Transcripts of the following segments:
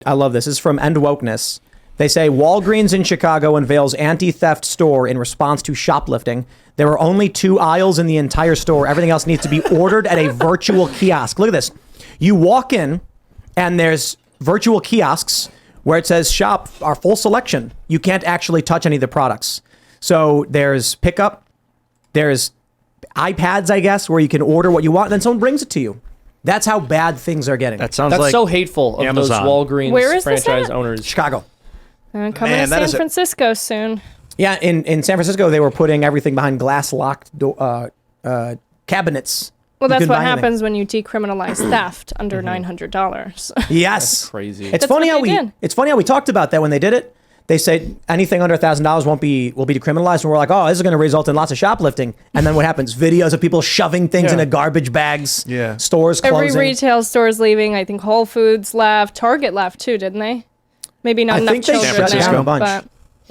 I love this. This is from End Wokeness. They say Walgreens in Chicago unveils anti-theft store in response to shoplifting. There are only 2 aisles in the entire store. Everything else needs to be ordered at a virtual kiosk. Look at this. You walk in and there's virtual kiosks where it says shop our full selection. You can't actually touch any of the products. So there's pickup. There's iPads, I guess, where you can order what you want and then someone brings it to you. That's how bad things are getting. That's so hateful of Amazon. those Walgreens franchise owners. Chicago. Coming to San Francisco soon. Yeah, in San Francisco, they were putting everything behind glass-locked cabinets. Well, that's what happens when you decriminalize theft under $900. Yes. That's crazy. It's funny how we talked about that when they did it. They said anything under $1,000 will be decriminalized, and we're like, oh, this is going to result in lots of shoplifting. And then what happens? Videos of people shoving things into garbage bags. Yeah. Stores closing. Every retail store is leaving. I think Whole Foods left. Target left too, didn't they? Maybe not enough children shut down a bunch. But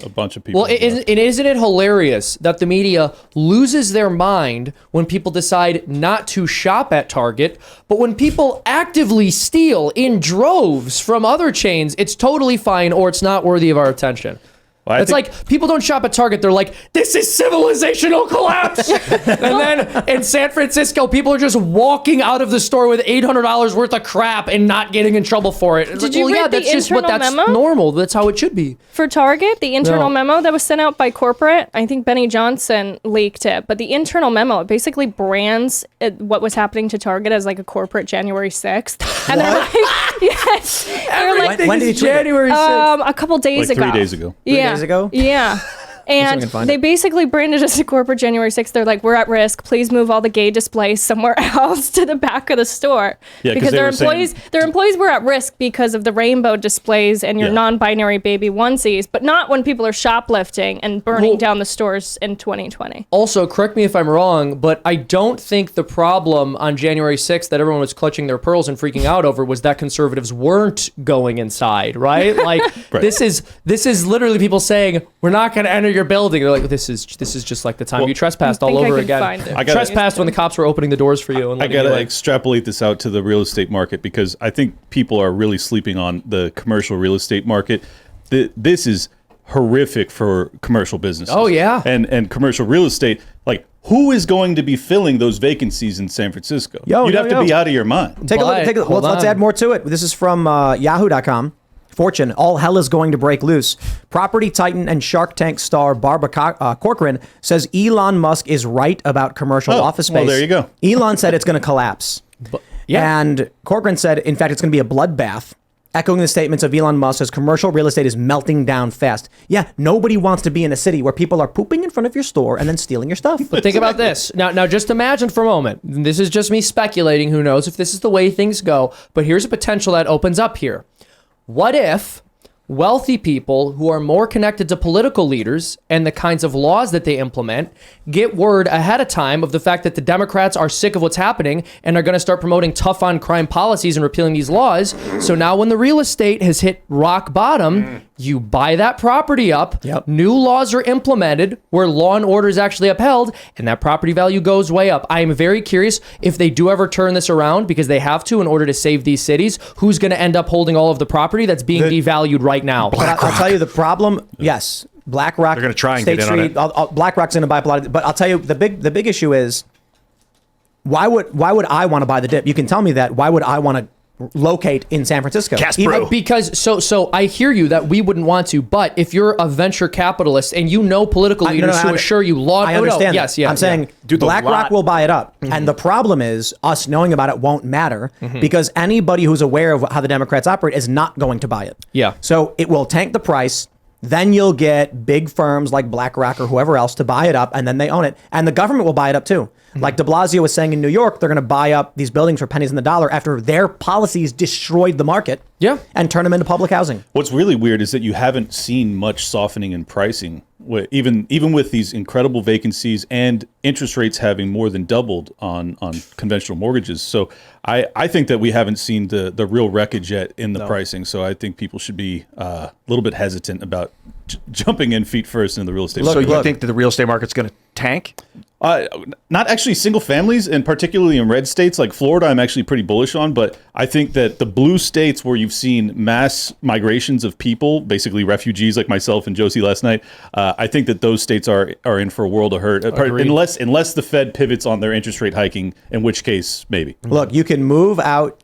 A bunch of people. Well, isn't it hilarious that the media loses their mind when people decide not to shop at Target, but when people actively steal in droves from other chains, it's totally fine or it's not worthy of our attention. Well, it's like people don't shop at Target. They're like, this is civilizational collapse. And then in San Francisco, people are just walking out of the store with $800 worth of crap and not getting in trouble for it. Did you read the internal memo? Normal. That's how it should be. For Target, the internal memo that was sent out by corporate, I think Benny Johnson leaked it, but the internal memo, it basically brands what was happening to Target as like a corporate January 6th. And they're like, yes. They're like, when did you January 6th? A couple days ago. 3 days ago. Yeah. 3 days ago? Yeah. And they basically branded us a corporate January 6th. They're like, we're at risk. Please move all the gay displays somewhere else to the back of the store. Yeah, because their employees were at risk because of the rainbow displays and your non-binary baby onesies, but not when people are shoplifting and burning down the stores in 2020. Also, correct me if I'm wrong, but I don't think the problem on January 6th that everyone was clutching their pearls and freaking out over was that conservatives weren't going inside, right? Like this is literally people saying, we're not going to enter your building. They're like, this is just like the time you trespassed all over again. I trespassed when the cops were opening the doors for you. And I gotta extrapolate this out to the real estate market because I think people are really sleeping on the commercial real estate market. This is horrific for commercial businesses. Oh yeah, and commercial real estate. Like, who is going to be filling those vacancies in San Francisco? You'd have to be out of your mind. Take a look. Let's add more to it. This is from Yahoo.com. Fortune, all hell is going to break loose. Property titan and Shark Tank star Barbara Corcoran says Elon Musk is right about commercial office space. Well, there you go. Elon said it's going to collapse. And Corcoran said, in fact, it's going to be a bloodbath, echoing the statements of Elon Musk as commercial real estate is melting down fast. Yeah, nobody wants to be in a city where people are pooping in front of your store and then stealing your stuff. But think about this. Now, just imagine for a moment. This is just me speculating. Who knows if this is the way things go. But here's a potential that opens up here. What if wealthy people who are more connected to political leaders and the kinds of laws that they implement get word ahead of time of the fact that the Democrats are sick of what's happening and are going to start promoting tough on crime policies and repealing these laws? So now when the real estate has hit rock bottom, you buy that property up, new laws are implemented where law and order is actually upheld, and that property value goes way up. I am very curious if they do ever turn this around, because they have to in order to save these cities, who's going to end up holding all of the property that's being devalued right now. I'll tell you the problem. Yes, BlackRock. They're going to try and State get in Street, on it. BlackRock's going to buy a lot of, but I'll tell you the big issue is why would I want to buy the dip? You can tell me that. Why would I want to locate in San Francisco? Because so I hear you that we wouldn't want to, but if you're a venture capitalist and you know political leaders who assure you law, I understand. I'm saying BlackRock will buy it up, and the problem is us knowing about it won't matter because anybody who's aware of how the Democrats operate is not going to buy it. Yeah. So it will tank the price. Then you'll get big firms like BlackRock or whoever else to buy it up, and then they own it, and the government will buy it up too. Like de Blasio was saying in New York, they're going to buy up these buildings for pennies in the dollar after their policies destroyed the market and turn them into public housing. What's really weird is that you haven't seen much softening in pricing, even with these incredible vacancies and interest rates having more than doubled on conventional mortgages. So I think that we haven't seen the real wreckage yet in the pricing. So I think people should be a little bit hesitant about jumping in feet first in the real estate. So market. you think that the real estate market's going to tank? Not actually single families, and particularly in red states like Florida, I'm actually pretty bullish on. But I think that the blue states where you've seen mass migrations of people, basically refugees like myself and Josie last night, I think that those states are in for a world of hurt. Unless the Fed pivots on their interest rate hiking, in which case maybe. Look, you can move out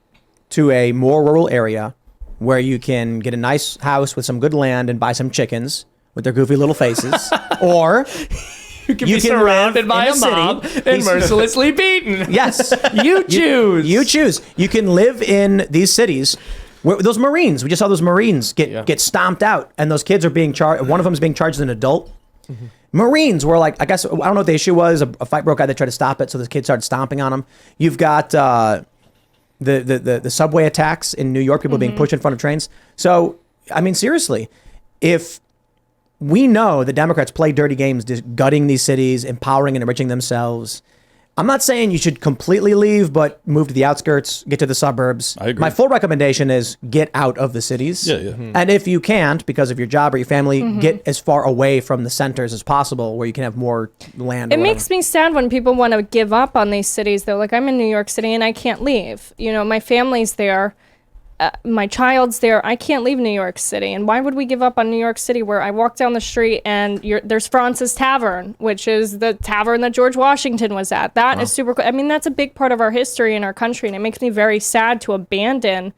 to a more rural area where you can get a nice house with some good land and buy some chickens with their goofy little faces, or You can be surrounded by a mob and mercilessly beaten. Yes. You choose. You choose. You can live in these cities where those Marines, we just saw those Marines get stomped out, and those kids are being charged. One of them is being charged as an adult. Mm-hmm. Marines were like, I guess, I don't know what the issue was. A fight broke out. They tried to stop it, so the kids started stomping on them. You've got the subway attacks in New York, people being pushed in front of trains. So, I mean, seriously, if we know the Democrats play dirty games, just gutting these cities, empowering and enriching themselves. I'm not saying you should completely leave, but move to the outskirts, get to the suburbs. I agree. My full recommendation is get out of the cities. Yeah. Mm-hmm. And if you can't, because of your job or your family, get as far away from the centers as possible where you can have more land. It makes me sad when people want to give up on these cities. They're like, I'm in New York City and I can't leave. You know, my family's there. My child's there. I can't leave New York City. And why would we give up on New York City where I walk down the street and there's France's Tavern, which is the tavern that George Washington was at. That is super cool. I mean, that's a big part of our history in our country. And it makes me very sad to abandon,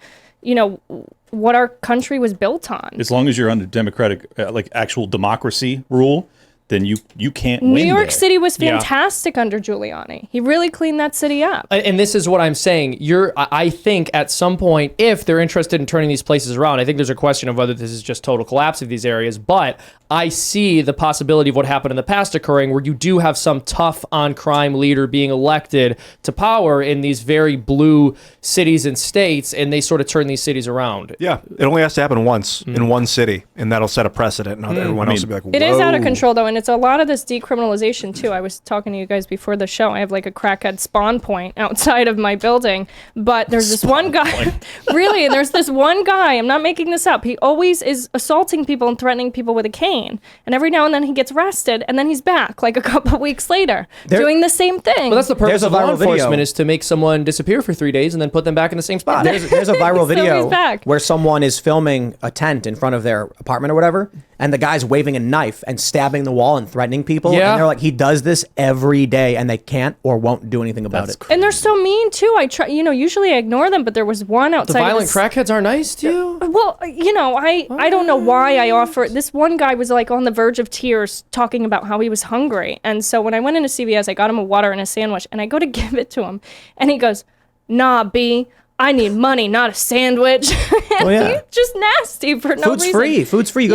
what our country was built on. As long as you're under democratic, like actual democracy rule, then you can't win New York there. City was fantastic under Giuliani. He really cleaned that city up. And this is what I'm saying. I think at some point, if they're interested in turning these places around, I think there's a question of whether this is just total collapse of these areas. But I see the possibility of what happened in the past occurring, where you do have some tough on crime leader being elected to power in these very blue cities and states, and they sort of turn these cities around. Yeah, it only has to happen once in one city, and that'll set a precedent, and everyone else will be like, whoa. It is out of control, though, and it's a lot of this decriminalization, too. I was talking to you guys before the show. I have like a crackhead spawn point outside of my building, but there's this one guy, really, and there's this one guy, I'm not making this up, he always is assaulting people and threatening people with a cane, and every now and then he gets arrested, and then he's back like a couple of weeks later, doing the same thing. But that's the purpose There's a of law viral enforcement, video. is to make someone disappear for 3 days and then put them back in the same spot. There's a viral So video he's back. where someone is filming a tent in front of their apartment or whatever, and the guy's waving a knife and stabbing the wall and threatening people. Yeah. And they're like, he does this every day, and they can't or won't do anything about it. And they're so mean, too. I try, usually I ignore them, but there was one The outside. violent crackheads are nice to you? Well, I don't know why I offer. This one guy was like on the verge of tears talking about how he was hungry. And so when I went into CVS, I got him a water and a sandwich, and I go to give it to him. And he goes, "Nah, B, I need money, not a sandwich." And he's just nasty for no reason. Food's free.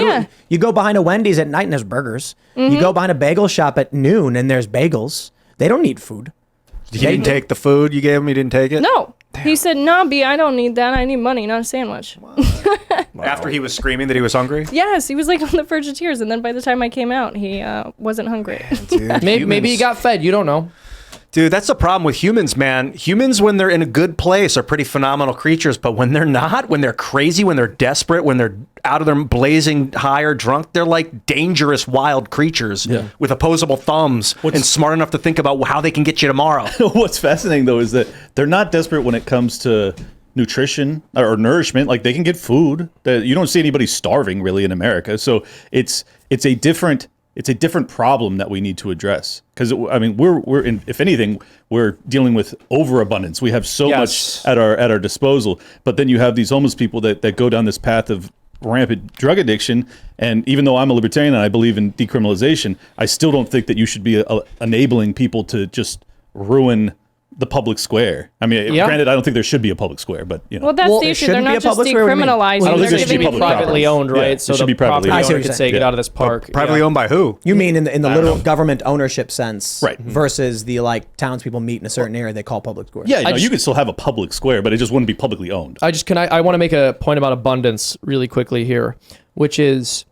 You go behind a Wendy's at night and there's burgers. You go behind a bagel shop at noon and there's bagels. They don't need food. He didn't take the food you gave him? He didn't take it? No. He said, "Nah, B, I don't need that. I need money, not a sandwich." After he was screaming that he was hungry? Yes, he was like on the verge of tears. And then by the time I came out, he wasn't hungry. Dude, Maybe he got fed. You don't know. Dude, that's the problem with humans, man. Humans, when they're in a good place, are pretty phenomenal creatures. But when they're not, when they're crazy, when they're desperate, when they're out of their blazing high or drunk, they're like dangerous wild creatures with opposable thumbs and smart enough to think about how they can get you tomorrow. What's fascinating, though, is that they're not desperate when it comes to nutrition or nourishment. Like, they can get food. You don't see anybody starving, really, in America. So it's a different problem that we need to address, because we're in, if anything, we're dealing with overabundance. We have so much at our disposal, but then you have these homeless people that go down this path of rampant drug addiction. And even though I'm a libertarian and I believe in decriminalization, I still don't think that you should be enabling people to just ruin the public square. I mean, granted, I don't think there should be a public square, but Well, that's the issue. They're shouldn't be a not just public square, what do you mean? decriminalizing. I don't They're think there should be giving public privately property. owned, right? Yeah, So it should the be privately property owned. I see what owner you're could say, saying. get out of this park. Privately owned by who? You mean in the literal government ownership sense, Right. versus the townspeople meet in a certain area they call public square. Yeah, you could still have a public square, but it just wouldn't be publicly owned. I want to make a point about abundance really quickly here, which is,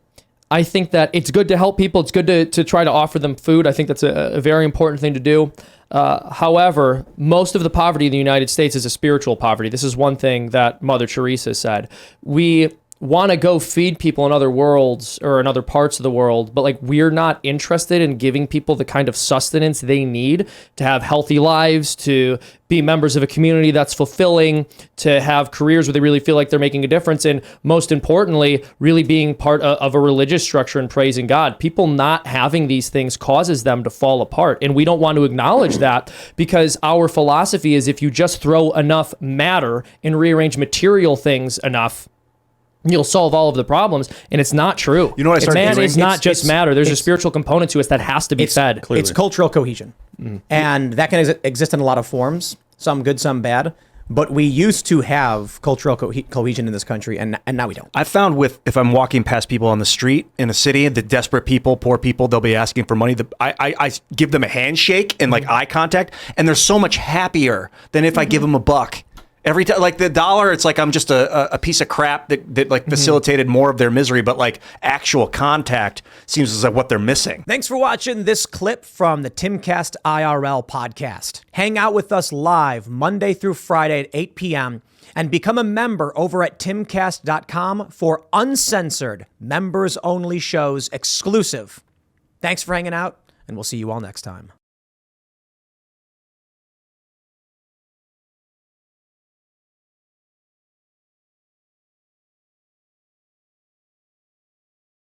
I think that it's good to help people. It's good to try to offer them food. I think that's a very important thing to do. However, most of the poverty in the United States is a spiritual poverty. This is one thing that Mother Teresa said. We want to go feed people in other worlds or in other parts of the world, but like we're not interested in giving people the kind of sustenance they need to have healthy lives, to be members of a community that's fulfilling, to have careers where they really feel like they're making a difference, and most importantly, really being part of a religious structure and praising God. People not having these things causes them to fall apart, and we don't want to acknowledge that, because our philosophy is if you just throw enough matter and rearrange material things enough, you'll solve all of the problems, and it's not true. You know what I started doing? It's not just matter. There's a spiritual component to us that has to be fed. Clearly. It's cultural cohesion. And that can exist in a lot of forms, some good, some bad. But we used to have cultural cohesion in this country, and now we don't. I found if I'm walking past people on the street in a city, the desperate people, poor people, they'll be asking for money. I give them a handshake and like eye contact, and they're so much happier than if I give them a buck. Every time, like the dollar, it's like I'm just a piece of crap that like facilitated more of their misery, but like actual contact seems like what they're missing. Thanks for watching this clip from the Timcast IRL podcast. Hang out with us live Monday through Friday at 8 p.m. and become a member over at timcast.com for uncensored, members-only shows exclusive. Thanks for hanging out, and we'll see you all next time.